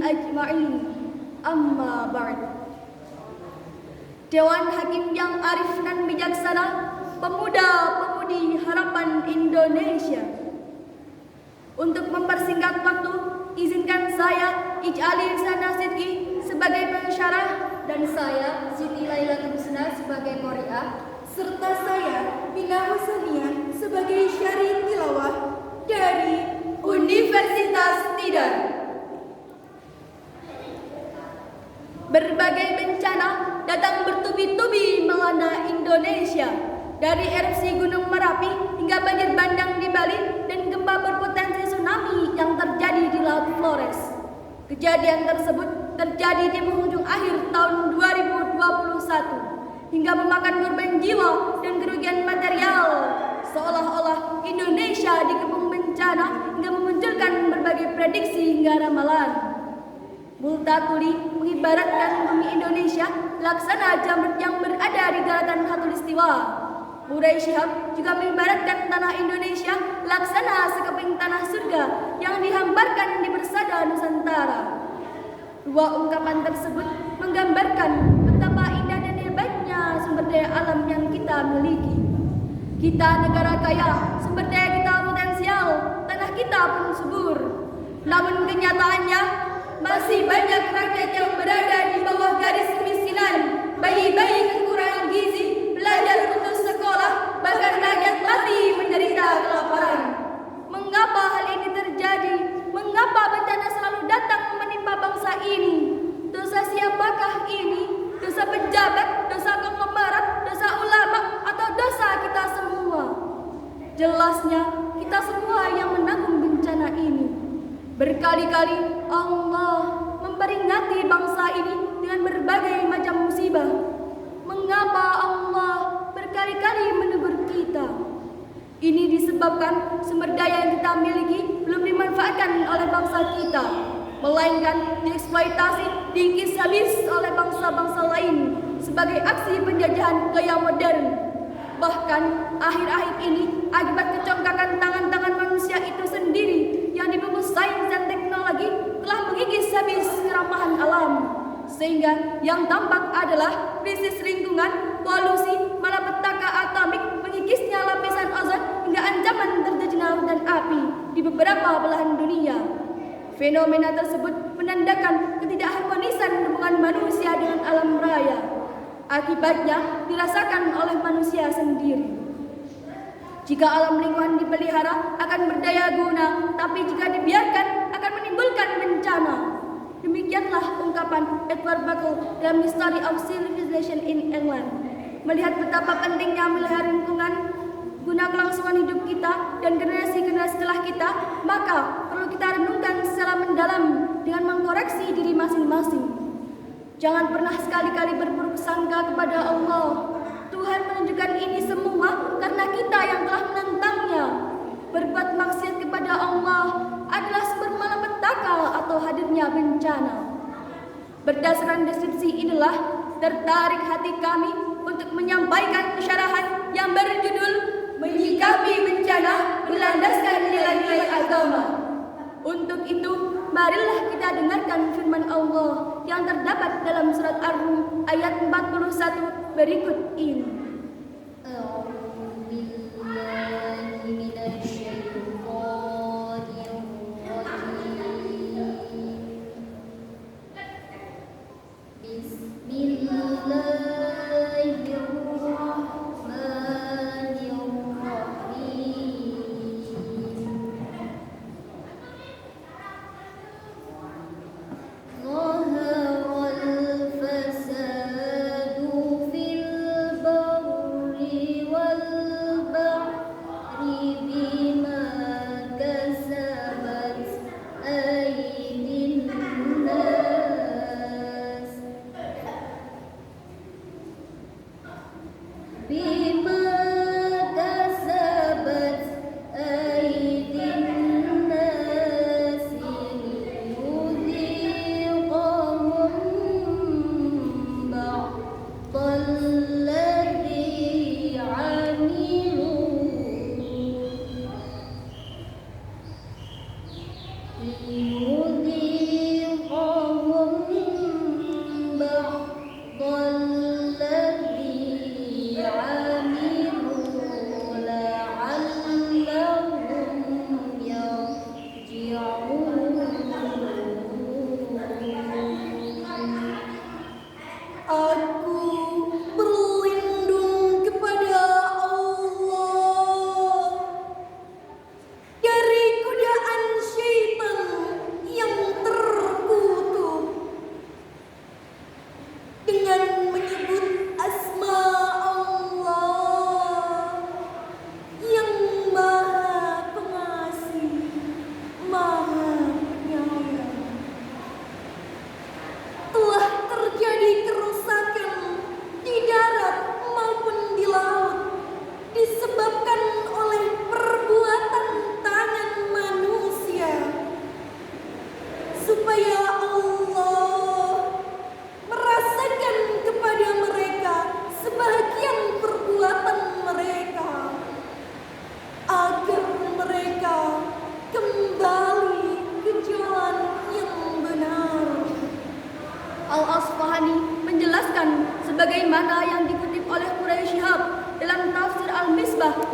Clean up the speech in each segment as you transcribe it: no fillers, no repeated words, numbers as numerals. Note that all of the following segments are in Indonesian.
ajma'in. Amma ba'd. Dewan Hakim yang arif dan bijaksana, pemuda-pemudi harapan Indonesia. Untuk mempersingkat waktu, izinkan saya Ij'ali Irsana Sidki sebagai pensyarah dan saya Siti Lailatul Husna sebagai qari'ah, serta saya Bina Husania sebagai syari tilawah dari Universitas Tidar. Berbagai bencana datang bertubi-tubi melanda Indonesia, dari erupsi Gunung Merapi hingga banjir bandang di Bali dan gempa berpotensi tsunami yang terjadi di Laut Flores. Kejadian tersebut terjadi di penghujung akhir tahun 2021 hingga memakan korban jiwa dan kerugian material. Seolah-olah Indonesia dikepung bencana hingga memunculkan berbagai prediksi hingga ramalan. Multatuli mengibaratkan bumi Indonesia laksana jamret yang berada di daratan khatulistiwa. Murai Syihab juga mengibaratkan tanah Indonesia laksana sekeping tanah surga yang dihamparkan di persada Nusantara. Dua ungkapan tersebut menggambarkan betapa indah dan hebatnya sumber daya alam yang kita miliki. Kita negara kaya, sumber daya kita potensial, tanah kita pun subur. Namun kenyataannya, masih banyak rakyat yang berada di bawah garis kemiskinan, bayi-bayi kekurangan gizi, belajar putus sekolah, bahkan rakyat mati menderita kelaparan. Mengapa hal ini terjadi? Mengapa bencana selalu datang menimpa bangsa ini? Dosa siapakah ini? Dosa pejabat, dosa konglomerat, dosa ulama, atau dosa kita semua? Jelasnya, kita semua yang menanggung bencana ini. Berkali-kali Allah memperingati bangsa ini dengan berbagai macam musibah. Mengapa Allah berkali-kali menegur kita? Ini disebabkan sumber daya yang kita miliki belum dimanfaatkan oleh bangsa kita, melainkan dieksploitasi, diikis habis oleh bangsa-bangsa lain sebagai aksi penjajahan gaya modern. Bahkan akhir-akhir ini akibat kecongkakan tangan-tangan manusia itu sendiri yang dibungkus sains dan teknologi telah mengikis habis keramahan alam, sehingga yang tampak adalah krisis lingkungan, polusi, malapetaka atomik, mengikisnya lapisan ozon hingga ancaman terjadinya hujan api di beberapa belahan dunia. Fenomena tersebut menandakan ketidakharmonisan hubungan manusia dengan alam raya. Akibatnya dirasakan oleh manusia sendiri. Jika alam lingkungan dipelihara akan berdaya guna, tapi jika dibiarkan akan menimbulkan bencana. Demikianlah ungkapan Edward Buckle dalam History of Civilization in England. Melihat betapa pentingnya melihara lingkungan guna kelangsungan hidup kita dan generasi-generasi setelah kita, maka perlu kita renungkan secara mendalam dengan mengkoreksi diri masing-masing. Jangan pernah sekali-kali berburuk sangka kepada Allah. Tuhan menunjukkan ini semua karena kita yang telah menentangnya. Berbuat maksiat kepada Allah adalah sumber malapetaka atau hadirnya bencana. Berdasarkan deskripsi inilah tertarik hati kami untuk menyampaikan syarahan yang berjudul Menyikapi Bencana Berlandaskan Nilai-Nilai Agama. Untuk itu, marilah kita dengarkan firman Allah yang terdapat dalam surat Ar-Rum ayat 41 berikut ini. ليذيقهم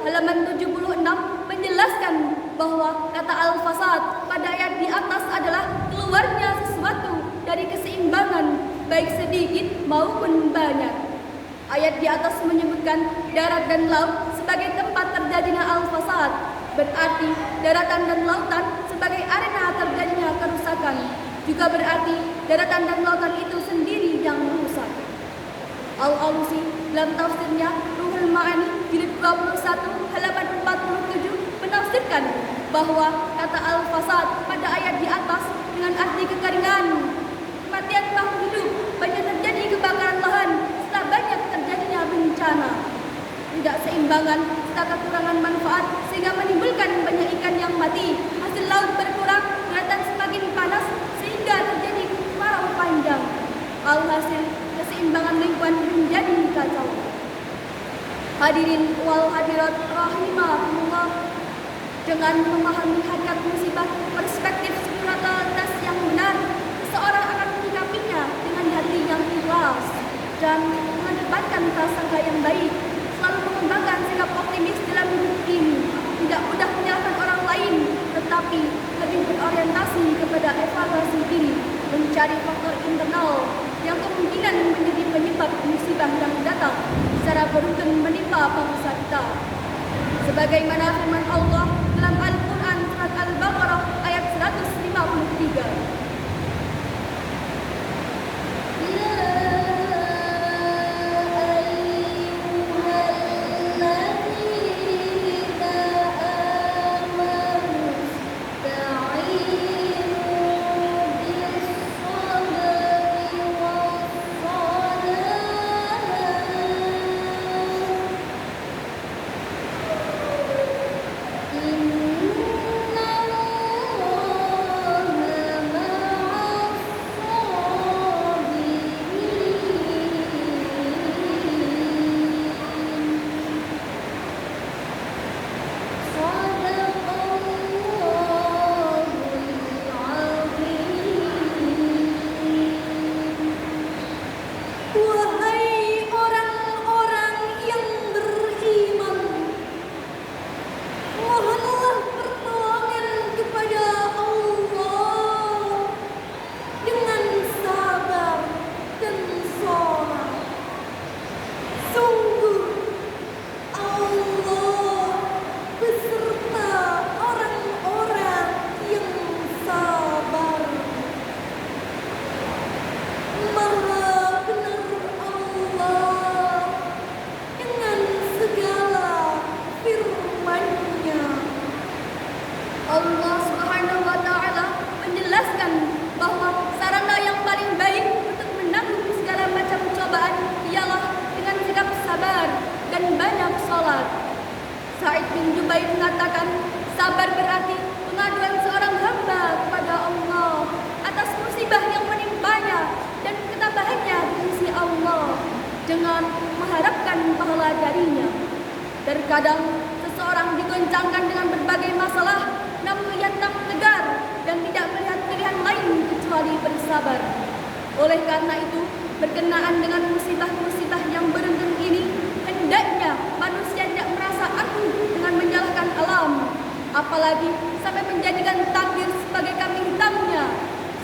halaman 76 menjelaskan bahwa kata al-fasad pada ayat di atas adalah keluarnya sesuatu dari keseimbangan baik sedikit maupun banyak. Ayat di atas menyebutkan darat dan laut sebagai tempat terjadinya al-fasad, berarti daratan dan lautan sebagai arena terjadinya kerusakan. Juga berarti daratan dan lautan itu sendiri yang rusak. Al-Alusi dalam tafsirnya Ruhul Ma'ani jilid 21 halaman 47 menafsirkan bahwa kata al-fasad pada ayat di atas dengan arti kekeringan, kematian makhluk hidup, banyak terjadi kebakaran lahan setelah banyak terjadinya bencana, tidak seimbangan serta kekurangan manfaat sehingga menimbulkan banyak ikan yang mati, hasil laut berkurang, daratan semakin panas sehingga terjadi kemarau panjang. Alhasil keseimbangan lingkungan menjadi kacau. Hadirin wal hadirat rahimahumullah, dengan memahami hakikat musibah perspektif spiritualitas yang benar, seseorang akan menyikapinya dengan hati yang ikhlas dan mengedepankan prasangka yang baik, selalu mengembangkan sikap optimis dalam hidup ini, tidak mudah menyalahkan orang lain, tetapi lebih berorientasi kepada evaluasi diri, mencari faktor internal yang kemungkinan menjadi penyebab musibah yang datang secara beruntun menimpa bangsa kita. Sebagaimana firman Allah dalam Al-Quran surat Al-Baqarah ayat 153. Allah Subhanahu wa Ta'ala menjelaskan bahwa sarana yang paling baik untuk menanggung segala macam cobaan ialah dengan sikap sabar dan banyak sholat. Sa'id bin Jubair mengatakan, sabar berarti pengaduan seorang hamba kepada Allah atas musibah yang menimpanya dan ketabahannya di sisi Allah dengan mengharapkan pahala darinya. Terkadang seseorang digoncangkan dengan berbagai masalah, namun ia tetap tegar dan tidak melihat pilihan lain kecuali bersabar. Oleh karena itu, berkenaan dengan musibah-musibah yang beruntun ini, hendaknya manusia tidak merasa angkuh dengan menyalahkan alam, apalagi sampai menjadikan takdir sebagai kambing hitamnya.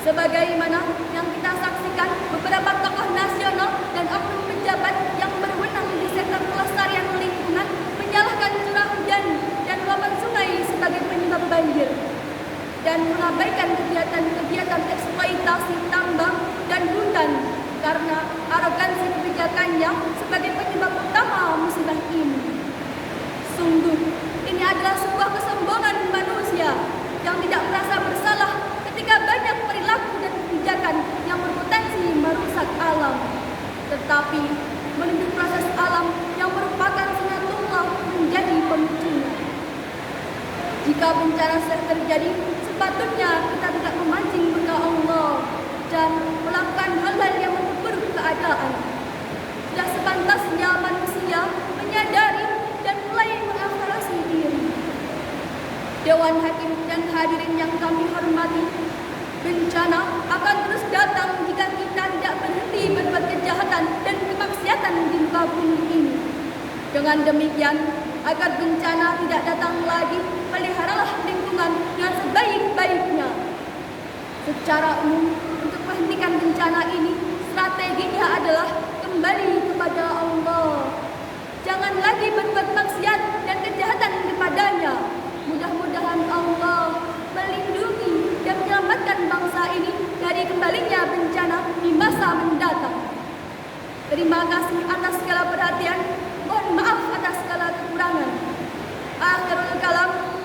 Sebagaimana yang kita saksikan, beberapa tokoh nasional dan oknum pejabat yang berwenang di sektor pelestarian lingkungan menyalahkan curah hujan dan luapan sungai sebagai penyebab banjir dan mengabaikan kegiatan-kegiatan eksploitasi tambang dan hutan karena arogansi kebijakannya sebagai penyebab utama musibah ini. Sungguh, ini adalah sebuah kesombongan manusia yang tidak merasa bersalah ketika banyak perilaku dan kebijakan yang berpotensi merusak alam, tetapi menunjuk proses alam yang merupakan sunatullah menjadi pemicunya. Jika bencana sedang terjadi, sepatutnya kita tidak memancing murka Allah dan melakukan hal-hal yang memperburuk keadaan. Sudah sepantasnya manusia menyadari dan mulai mengevaluasi diri. Dewan Hakim dan hadirin yang kami hormati, bencana akan terus datang jika kita tidak berhenti berbuat kejahatan dan kemaksiatan di muka bumi ini. Dengan demikian, Agar bencana tidak datang lagi, peliharalah lingkungan dengan sebaik-baiknya. Secara umum, untuk menghentikan bencana ini, strateginya adalah kembali kepada Allah. Jangan lagi berbuat maksiat dan kejahatan kepadanya. Mudah-mudahan Allah melindungi dan menyelamatkan bangsa ini dari kembalinya bencana di masa mendatang. Terima kasih atas segala perhatian. Mohon maaf atas segala kekurangan. Akhirul kalam.